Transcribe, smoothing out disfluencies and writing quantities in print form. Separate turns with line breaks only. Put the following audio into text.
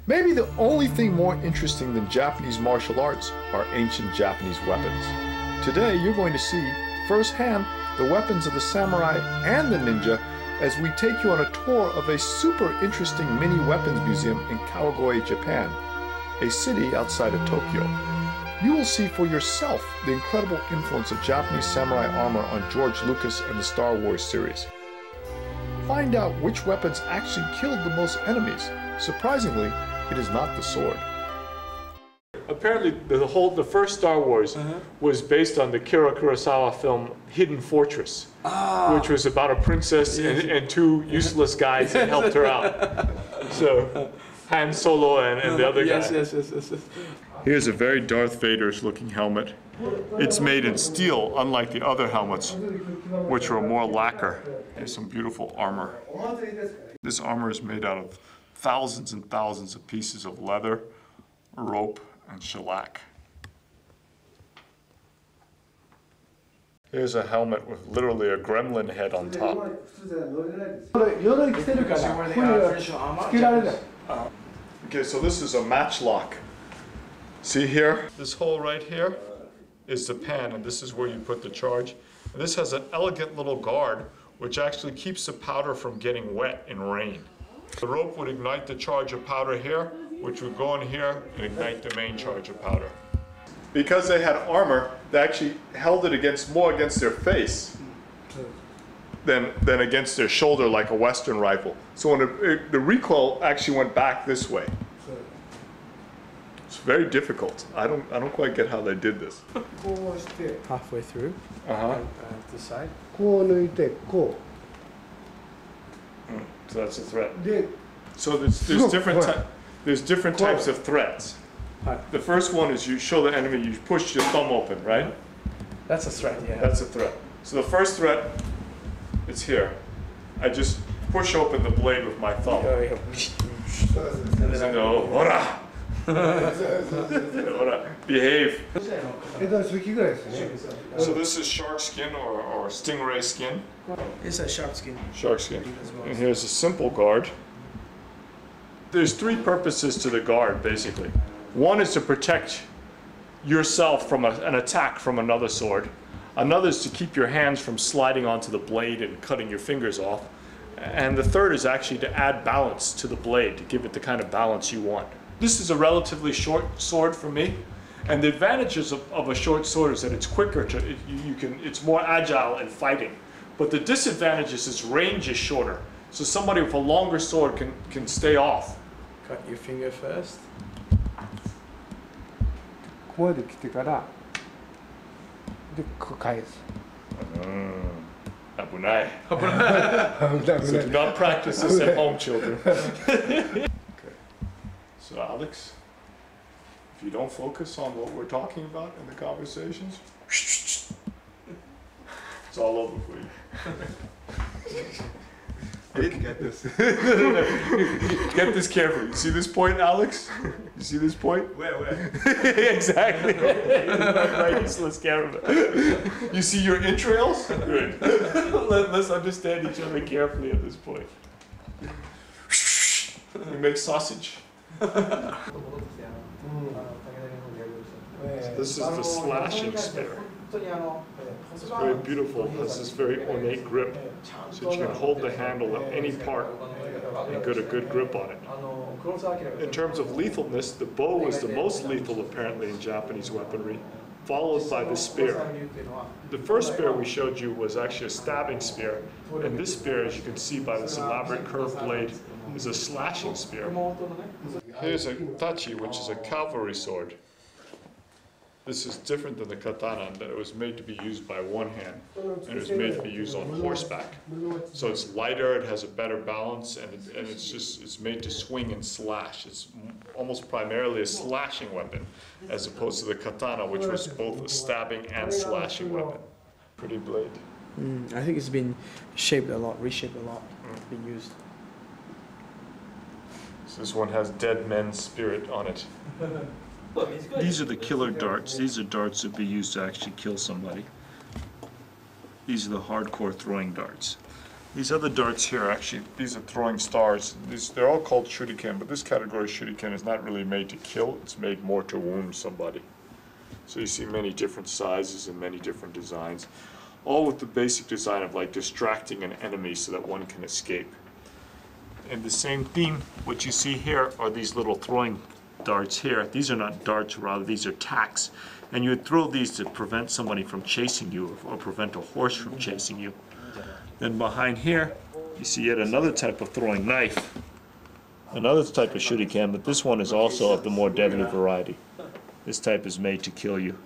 Maybe the only thing more interesting than Japanese martial arts are ancient Japanese weapons. Today you're going to see firsthand the weapons of the samurai and the ninja as we take you on a tour of a super interesting mini weapons museum in Kawagoe, Japan, a city outside of Tokyo. You will see for yourself the incredible influence of Japanese samurai armor on George Lucas and the Star Wars series. Find out which weapons actually killed the most enemies. Surprisingly, it is not the sword. Apparently, the first Star Wars was based on the Akira Kurosawa film Hidden Fortress, which was about a princess and two useless guys that helped her out. So, Han Solo and the other guy. Yes. Here's a very Darth Vader looking helmet. It's made in steel, unlike the other helmets, which are more lacquer. There's some beautiful armor. This armor is made out of thousands and thousands of pieces of leather, rope, and shellac. Here's a helmet with literally a gremlin head on top. Okay, so this is a matchlock. See here? This hole right here is the pan, and this is where you put the charge. And this has an elegant little guard which actually keeps the powder from getting wet in rain. The rope would ignite the charge of powder here, which would go in here and ignite the main charge of powder. Because they had armor, they actually held it more against their face than against their shoulder like a Western rifle. So when the recoil actually went back this way. It's very difficult. I don't quite get how they did this.
Halfway through. This side.
So that's a thread. So there's different types of threads. The first one is you show the enemy, you push your thumb open, right?
That's a thread, yeah.
That's a thread. So the first thread, it's here. I just push open the blade with my thumb. Behave. So this is shark skin or stingray skin.
It's a shark skin.
Shark skin. And here's a simple guard. There's three purposes to the guard, basically. One is to protect yourself from an attack from another sword. Another is to keep your hands from sliding onto the blade and cutting your fingers off. And the third is actually to add balance to the blade, to give it the kind of balance you want. This is a relatively short sword for me. And the advantages of a short sword is that it's quicker, it's more agile in fighting. But the disadvantage is its range is shorter. So somebody with a longer sword can stay off.
Cut your finger first.
ここまで来てからで返す。
Abunai. So do not practice this at home, children. Okay. So Alex, if you don't focus on what we're talking about in the conversations, it's all over for you. Get this. Get this carefully. You see this point, Alex? You see this point?
Where?
Exactly. My useless camera. You see your entrails? Good. Let's understand each other carefully at this point. We make sausage. This is the slashing spear. It's very beautiful. It has this very ornate grip, so that you can hold the handle at any part and get a good grip on it. In terms of lethalness, the bow is the most lethal apparently in Japanese weaponry, followed by the spear. The first spear we showed you was actually a stabbing spear, and this spear, as you can see by this elaborate curved blade, is a slashing spear. Here's a tachi, which is a cavalry sword. This is different than the katana in that it was made to be used by one hand, and it was made to be used on horseback. So it's lighter, it has a better balance, and it's made to swing and slash. It's almost primarily a slashing weapon, as opposed to the katana, which was both a stabbing and slashing weapon. Pretty blade.
I think it's been shaped a lot, reshaped a lot, been used.
So this one has dead men's spirit on it. These are the killer darts. These are darts that would be used to actually kill somebody. These are the hardcore throwing darts. These other darts here, actually, these are throwing stars. They're all called shuriken, but this category shuriken is not really made to kill, it's made more to wound somebody. So you see many different sizes and many different designs, all with the basic design of like distracting an enemy so that one can escape. And the same theme, what you see here are these little throwing darts here. These are not darts, rather these are tacks. And you would throw these to prevent somebody from chasing you or prevent a horse from chasing you. Then behind here, you see yet another type of throwing knife. Another type of shuriken, but this one is also of the more deadly variety. This type is made to kill you.